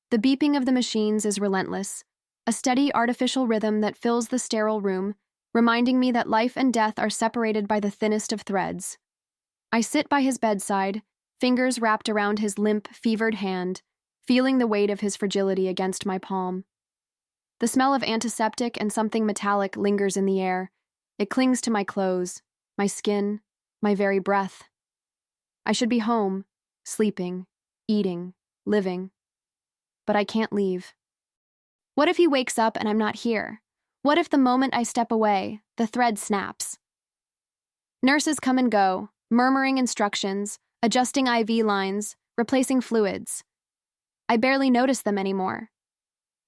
The beeping of the machines is relentless, a steady artificial rhythm that fills the sterile room, reminding me that life and death are separated by the thinnest of threads. I sit by his bedside, fingers wrapped around his limp, fevered hand, feeling the weight of his fragility against my palm. The smell of antiseptic and something metallic lingers in the air. It clings to my clothes, my skin, my very breath. I should be home, sleeping, eating, living. But I can't leave. What if he wakes up and I'm not here? What if the moment I step away, the thread snaps? Nurses come and go, murmuring instructions, adjusting IV lines, replacing fluids. I barely notice them anymore.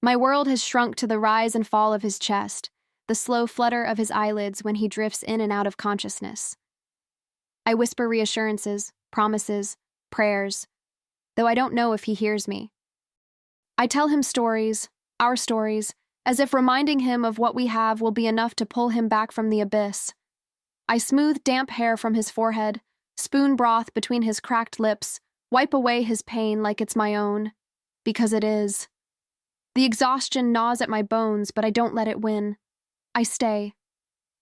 My world has shrunk to the rise and fall of his chest, the slow flutter of his eyelids when he drifts in and out of consciousness. I whisper reassurances, promises, prayers, though I don't know if he hears me. I tell him stories, our stories, as if reminding him of what we have will be enough to pull him back from the abyss. I smooth damp hair from his forehead, spoon broth between his cracked lips, wipe away his pain like it's my own, because it is. The exhaustion gnaws at my bones, but I don't let it win. I stay.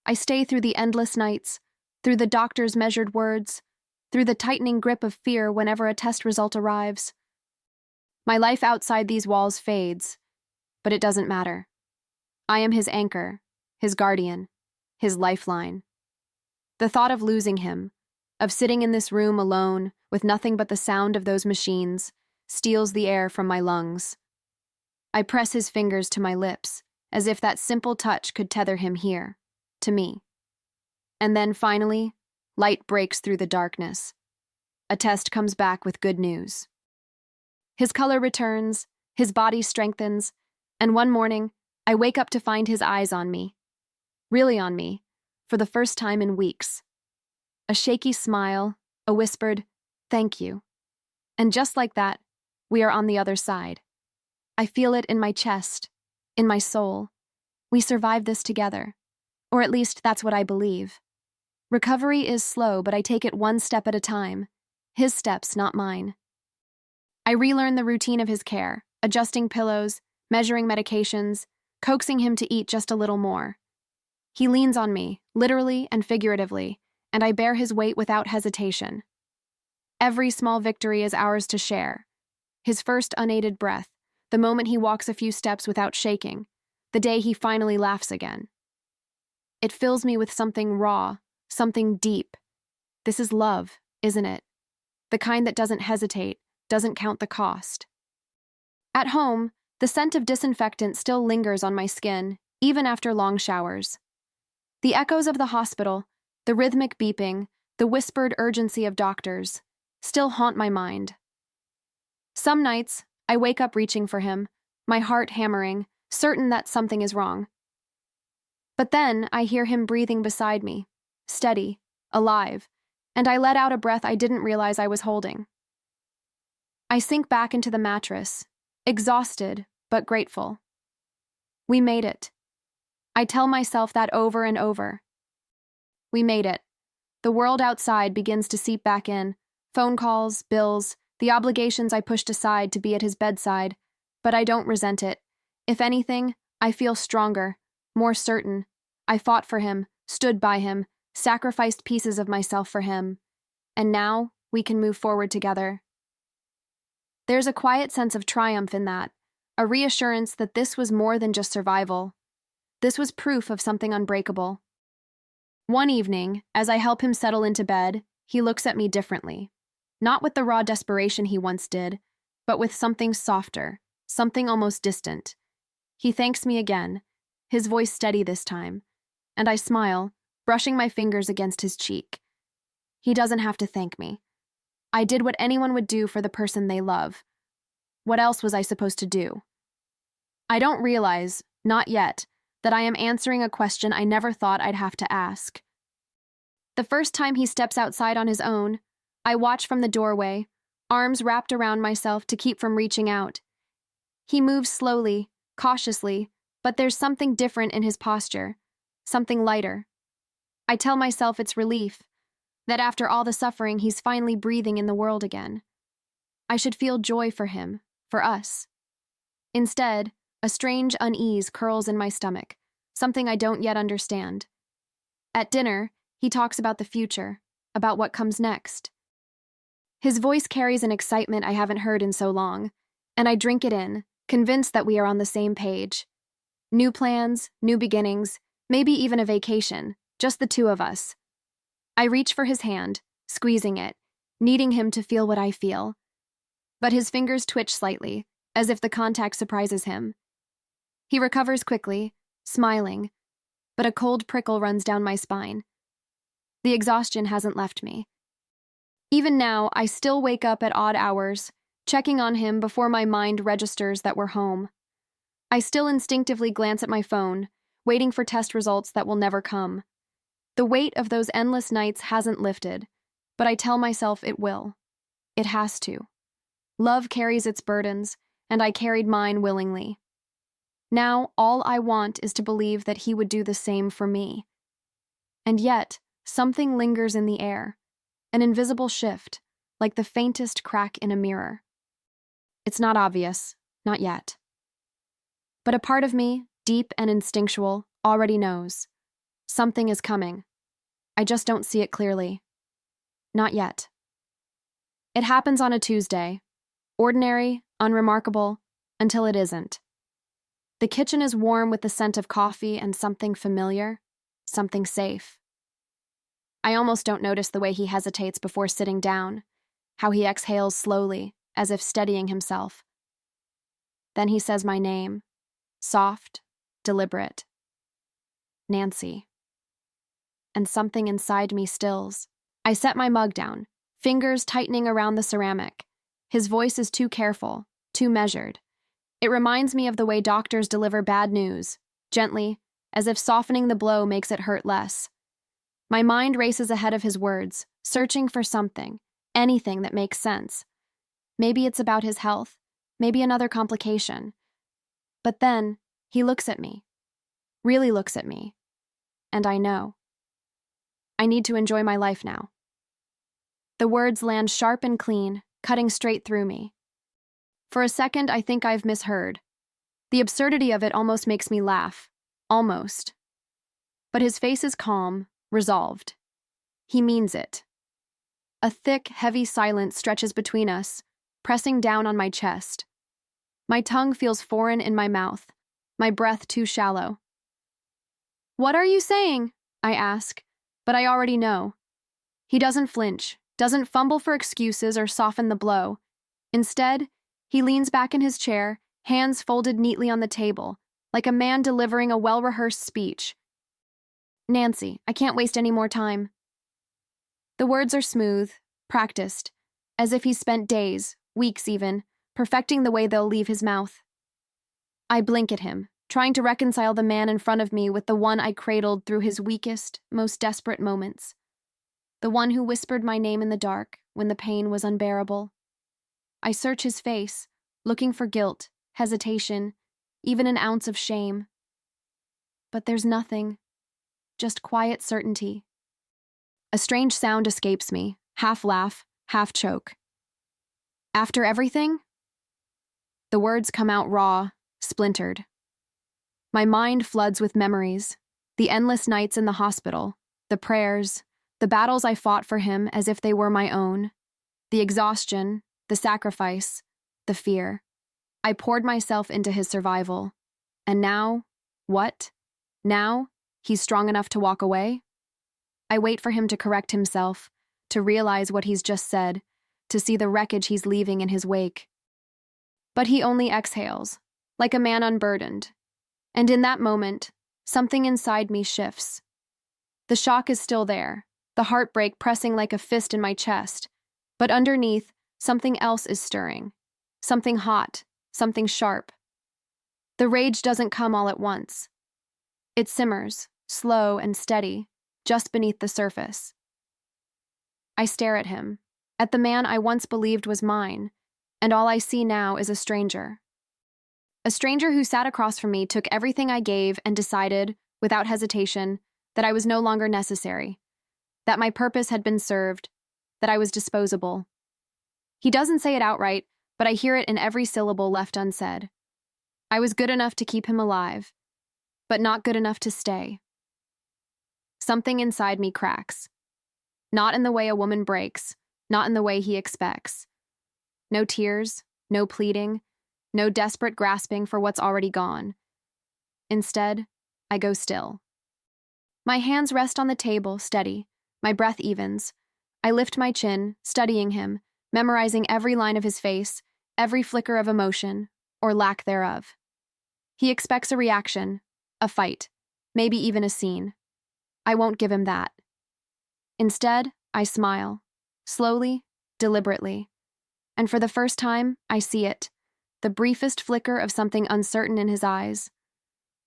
I stay through the endless nights, through the doctor's measured words, through the tightening grip of fear whenever a test result arrives. My life outside these walls fades, but it doesn't matter. I am his anchor, his guardian, his lifeline. The thought of losing him, of sitting in this room alone, with nothing but the sound of those machines, steals the air from my lungs. I press his fingers to my lips, as if that simple touch could tether him here, to me. And then, finally, light breaks through the darkness. A test comes back with good news. His color returns, his body strengthens, and one morning, I wake up to find his eyes on me. Really on me, for the first time in weeks. A shaky smile, a whispered, "Thank you." And just like that, we are on the other side. I feel it in my chest, in my soul. We survived this together. Or at least that's what I believe. Recovery is slow, but I take it one step at a time. His steps, not mine. I relearn the routine of his care, adjusting pillows, measuring medications, coaxing him to eat just a little more. He leans on me, literally and figuratively, and I bear his weight without hesitation. Every small victory is ours to share. His first unaided breath, the moment he walks a few steps without shaking, the day he finally laughs again. It fills me with something raw, something deep. This is love, isn't it? The kind that doesn't hesitate, doesn't count the cost. At home, the scent of disinfectant still lingers on my skin, even after long showers. The echoes of the hospital, the rhythmic beeping, the whispered urgency of doctors, still haunt my mind. Some nights, I wake up reaching for him, my heart hammering, certain that something is wrong. But then I hear him breathing beside me, steady, alive, and I let out a breath I didn't realize I was holding. I sink back into the mattress, exhausted but grateful. We made it. I tell myself that over and over. We made it. The world outside begins to seep back in, phone calls, bills, the obligations I pushed aside to be at his bedside, but I don't resent it. If anything, I feel stronger, more certain. I fought for him, stood by him, sacrificed pieces of myself for him, and now we can move forward together. There's a quiet sense of triumph in that, a reassurance that this was more than just survival. This was proof of something unbreakable. One evening, as I help him settle into bed, he looks at me differently. Not with the raw desperation he once did, but with something softer, something almost distant. He thanks me again, his voice steady this time, and I smile, brushing my fingers against his cheek. He doesn't have to thank me. I did what anyone would do for the person they love. What else was I supposed to do? I don't realize, not yet, that I am answering a question I never thought I'd have to ask. The first time he steps outside on his own, I watch from the doorway, arms wrapped around myself to keep from reaching out. He moves slowly, cautiously, but there's something different in his posture, something lighter. I tell myself it's relief, that after all the suffering he's finally breathing in the world again. I should feel joy for him, for us. Instead, a strange unease curls in my stomach, something I don't yet understand. At dinner, he talks about the future, about what comes next. His voice carries an excitement I haven't heard in so long, and I drink it in, convinced that we are on the same page. New plans, new beginnings, maybe even a vacation, just the two of us. I reach for his hand, squeezing it, needing him to feel what I feel. But his fingers twitch slightly, as if the contact surprises him. He recovers quickly, smiling, but a cold prickle runs down my spine. The exhaustion hasn't left me. Even now, I still wake up at odd hours, checking on him before my mind registers that we're home. I still instinctively glance at my phone, waiting for test results that will never come. The weight of those endless nights hasn't lifted, but I tell myself it will. It has to. Love carries its burdens, and I carried mine willingly. Now, all I want is to believe that he would do the same for me. And yet, something lingers in the air, an invisible shift, like the faintest crack in a mirror. It's not obvious, not yet. But a part of me, deep and instinctual, already knows. Something is coming. I just don't see it clearly. Not yet. It happens on a Tuesday. Ordinary, unremarkable, until it isn't. The kitchen is warm with the scent of coffee and something familiar, something safe. I almost don't notice the way he hesitates before sitting down, how he exhales slowly, as if steadying himself. Then he says my name, soft, deliberate. Nancy. And something inside me stills. I set my mug down, fingers tightening around the ceramic. His voice is too careful, too measured. It reminds me of the way doctors deliver bad news, gently, as if softening the blow makes it hurt less. My mind races ahead of his words, searching for something, anything that makes sense. Maybe it's about his health, maybe another complication. But then, he looks at me, really looks at me, and I know. I need to enjoy my life now. The words land sharp and clean, cutting straight through me. For a second, I think I've misheard. The absurdity of it almost makes me laugh. Almost. But his face is calm, resolved. He means it. A thick, heavy silence stretches between us, pressing down on my chest. My tongue feels foreign in my mouth, my breath too shallow. "What are you saying?" I ask, but I already know. He doesn't flinch, doesn't fumble for excuses or soften the blow. Instead, he leans back in his chair, hands folded neatly on the table, like a man delivering a well-rehearsed speech. "Nancy, I can't waste any more time." The words are smooth, practiced, as if he's spent days, weeks even, perfecting the way they'll leave his mouth. I blink at him, trying to reconcile the man in front of me with the one I cradled through his weakest, most desperate moments. The one who whispered my name in the dark when the pain was unbearable. I search his face, looking for guilt, hesitation, even an ounce of shame. But there's nothing, just quiet certainty. A strange sound escapes me, half laugh, half choke. "After everything?" The words come out raw, splintered. My mind floods with memories, the endless nights in the hospital, the prayers, the battles I fought for him as if they were my own, the exhaustion, the sacrifice, the fear. I poured myself into his survival. And now, what? Now, he's strong enough to walk away? I wait for him to correct himself, to realize what he's just said, to see the wreckage he's leaving in his wake. But he only exhales, like a man unburdened. And in that moment, something inside me shifts. The shock is still there, the heartbreak pressing like a fist in my chest, but underneath, something else is stirring. Something hot, something sharp. The rage doesn't come all at once. It simmers, slow and steady, just beneath the surface. I stare at him, at the man I once believed was mine, and all I see now is a stranger. A stranger who sat across from me took everything I gave and decided, without hesitation, that I was no longer necessary, that my purpose had been served, that I was disposable. He doesn't say it outright, but I hear it in every syllable left unsaid. I was good enough to keep him alive, but not good enough to stay. Something inside me cracks. Not in the way a woman breaks, not in the way he expects. No tears, no pleading, no desperate grasping for what's already gone. Instead, I go still. My hands rest on the table, steady. My breath evens. I lift my chin, studying him, memorizing every line of his face, every flicker of emotion, or lack thereof. He expects a reaction, a fight, maybe even a scene. I won't give him that. Instead, I smile, slowly, deliberately. And for the first time, I see it, the briefest flicker of something uncertain in his eyes.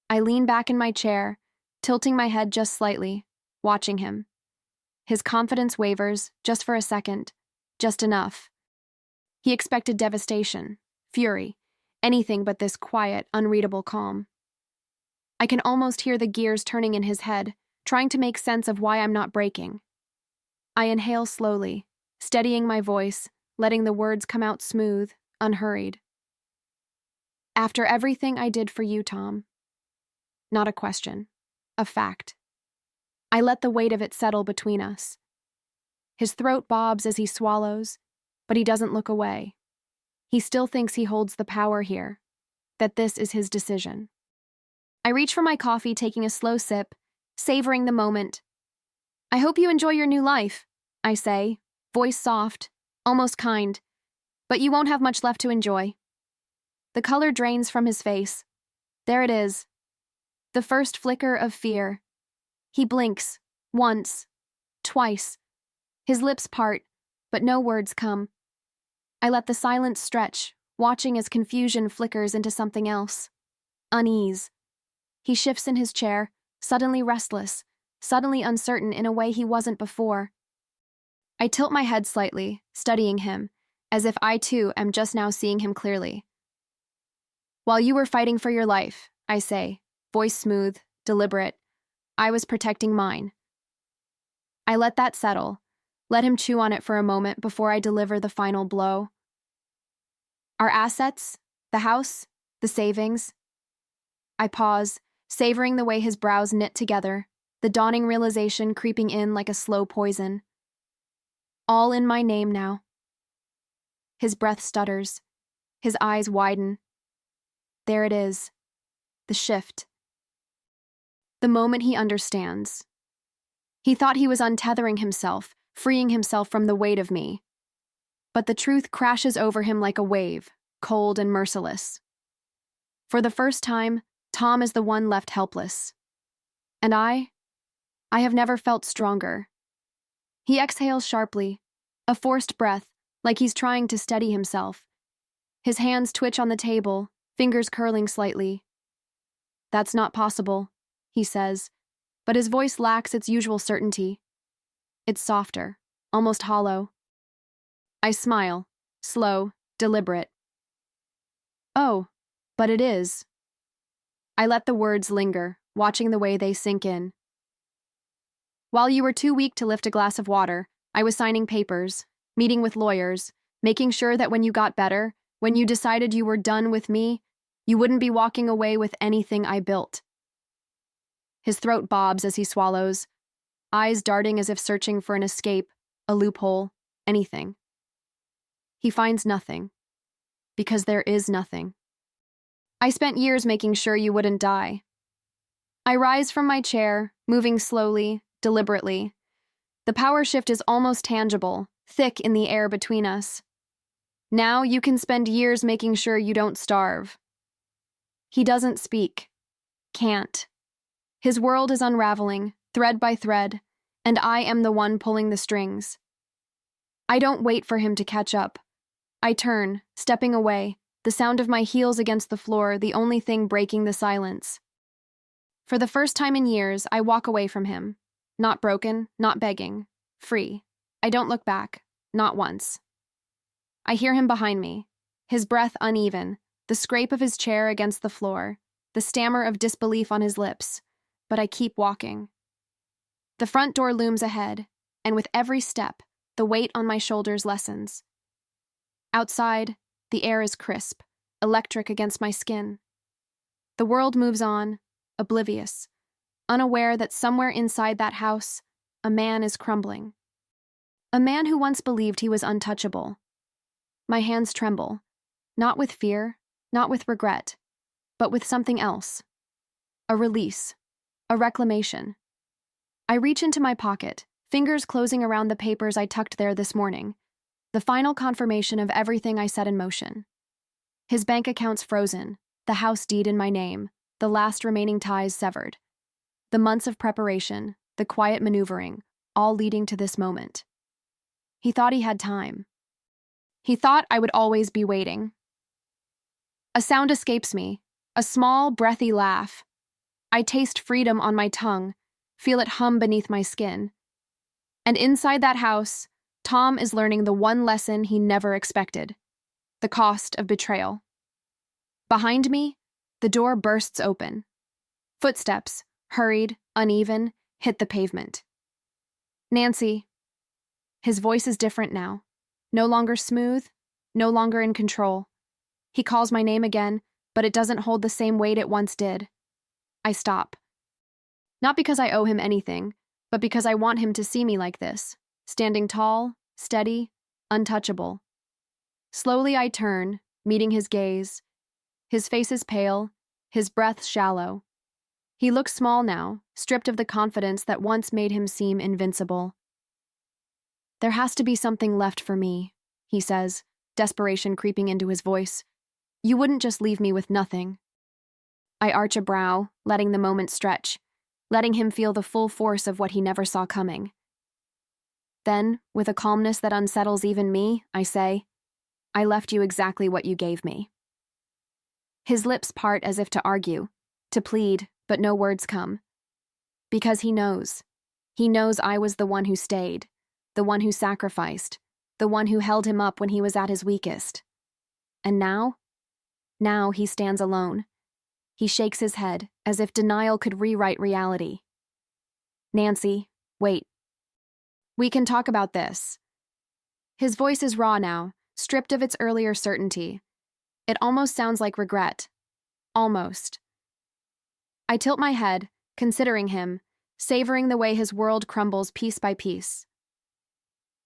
I lean back in my chair, tilting my head just slightly, watching him. His confidence wavers, just for a second, just enough. He expected devastation, fury, anything but this quiet, unreadable calm. I can almost hear the gears turning in his head, trying to make sense of why I'm not breaking. I inhale slowly, steadying my voice, letting the words come out smooth, unhurried. After everything I did for you, Tom. Not a question, a fact. I let the weight of it settle between us. His throat bobs as he swallows, but he doesn't look away. He still thinks he holds the power here, that this is his decision. I reach for my coffee, taking a slow sip, savoring the moment. I hope you enjoy your new life, I say, voice soft, almost kind, but you won't have much left to enjoy. The color drains from his face. There it is. The first flicker of fear. He blinks, once, twice. His lips part, but no words come. I let the silence stretch, watching as confusion flickers into something else. Unease. He shifts in his chair, suddenly restless, suddenly uncertain in a way he wasn't before. I tilt my head slightly, studying him, as if I too am just now seeing him clearly. While you were fighting for your life, I say, voice smooth, deliberate, I was protecting mine. I let that settle, let him chew on it for a moment before I deliver the final blow. Our assets, the house, the savings. I pause, savoring the way his brows knit together, the dawning realization creeping in like a slow poison. All in my name now. His breath stutters, his eyes widen. There it is, the shift. The moment he understands. He thought he was untethering himself, freeing himself from the weight of me. But the truth crashes over him like a wave, cold and merciless. For the first time, Tom is the one left helpless. And I have never felt stronger. He exhales sharply, a forced breath, like he's trying to steady himself. His hands twitch on the table, fingers curling slightly. That's not possible, he says, but his voice lacks its usual certainty. It's softer, almost hollow. I smile, slow, deliberate. Oh, but it is. I let the words linger, watching the way they sink in. While you were too weak to lift a glass of water, I was signing papers, meeting with lawyers, making sure that when you got better, when you decided you were done with me, you wouldn't be walking away with anything I built. His throat bobs as he swallows, eyes darting as if searching for an escape, a loophole, anything. He finds nothing, because there is nothing. I spent years making sure you wouldn't die. I rise from my chair, moving slowly, deliberately. The power shift is almost tangible, thick in the air between us. Now you can spend years making sure you don't starve. He doesn't speak. Can't. His world is unraveling, thread by thread, and I am the one pulling the strings. I don't wait for him to catch up. I turn, stepping away, the sound of my heels against the floor the only thing breaking the silence. For the first time in years, I walk away from him. Not broken, not begging. Free. I don't look back. Not once. I hear him behind me. His breath uneven, the scrape of his chair against the floor, the stammer of disbelief on his lips. But I keep walking. The front door looms ahead, and with every step, the weight on my shoulders lessens. Outside, the air is crisp, electric against my skin. The world moves on, oblivious, unaware that somewhere inside that house, a man is crumbling. A man who once believed he was untouchable. My hands tremble, not with fear, not with regret, but with something else. A release, a reclamation. I reach into my pocket, fingers closing around the papers I tucked there this morning, the final confirmation of everything I set in motion. His bank account's frozen, the house deed in my name, the last remaining ties severed. The months of preparation, the quiet maneuvering, all leading to this moment. He thought he had time. He thought I would always be waiting. A sound escapes me, a small, breathy laugh. I taste freedom on my tongue, feel it hum beneath my skin. And inside that house, Tom is learning the one lesson he never expected: the cost of betrayal. Behind me, the door bursts open. Footsteps, hurried, uneven, hit the pavement. Nancy. His voice is different now. No longer smooth, no longer in control. He calls my name again, but it doesn't hold the same weight it once did. I stop. Not because I owe him anything, but because I want him to see me like this, standing tall, steady, untouchable. Slowly I turn, meeting his gaze. His face is pale, his breath shallow. He looks small now, stripped of the confidence that once made him seem invincible. There has to be something left for me, he says, desperation creeping into his voice. You wouldn't just leave me with nothing. I arch a brow, letting the moment stretch, letting him feel the full force of what he never saw coming. Then, with a calmness that unsettles even me, I say, I left you exactly what you gave me. His lips part as if to argue, to plead, but no words come. Because he knows. He knows I was the one who stayed, the one who sacrificed, the one who held him up when he was at his weakest. And now? Now he stands alone. He shakes his head, as if denial could rewrite reality. Nancy, wait. We can talk about this. His voice is raw now, stripped of its earlier certainty. It almost sounds like regret. Almost. I tilt my head, considering him, savoring the way his world crumbles piece by piece.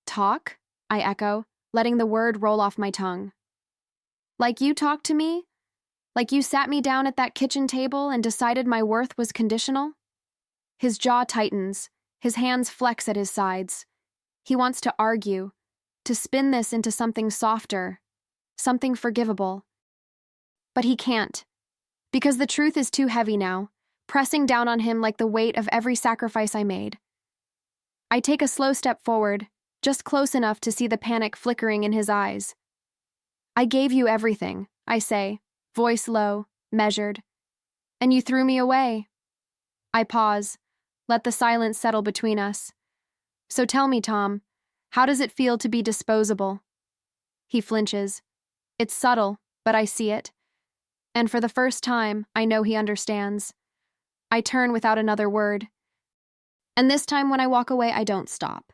Talk? I echo, letting the word roll off my tongue. Like you talked to me? Like you sat me down at that kitchen table and decided my worth was conditional? His jaw tightens, his hands flex at his sides. He wants to argue, to spin this into something softer, something forgivable. But he can't, because the truth is too heavy now, pressing down on him like the weight of every sacrifice I made. I take a slow step forward, just close enough to see the panic flickering in his eyes. I gave you everything, I say, voice low, measured. And you threw me away. I pause, let the silence settle between us. So tell me, Tom, how does it feel to be disposable? He flinches. It's subtle, but I see it. And for the first time, I know he understands. I turn without another word. And this time when I walk away, I don't stop.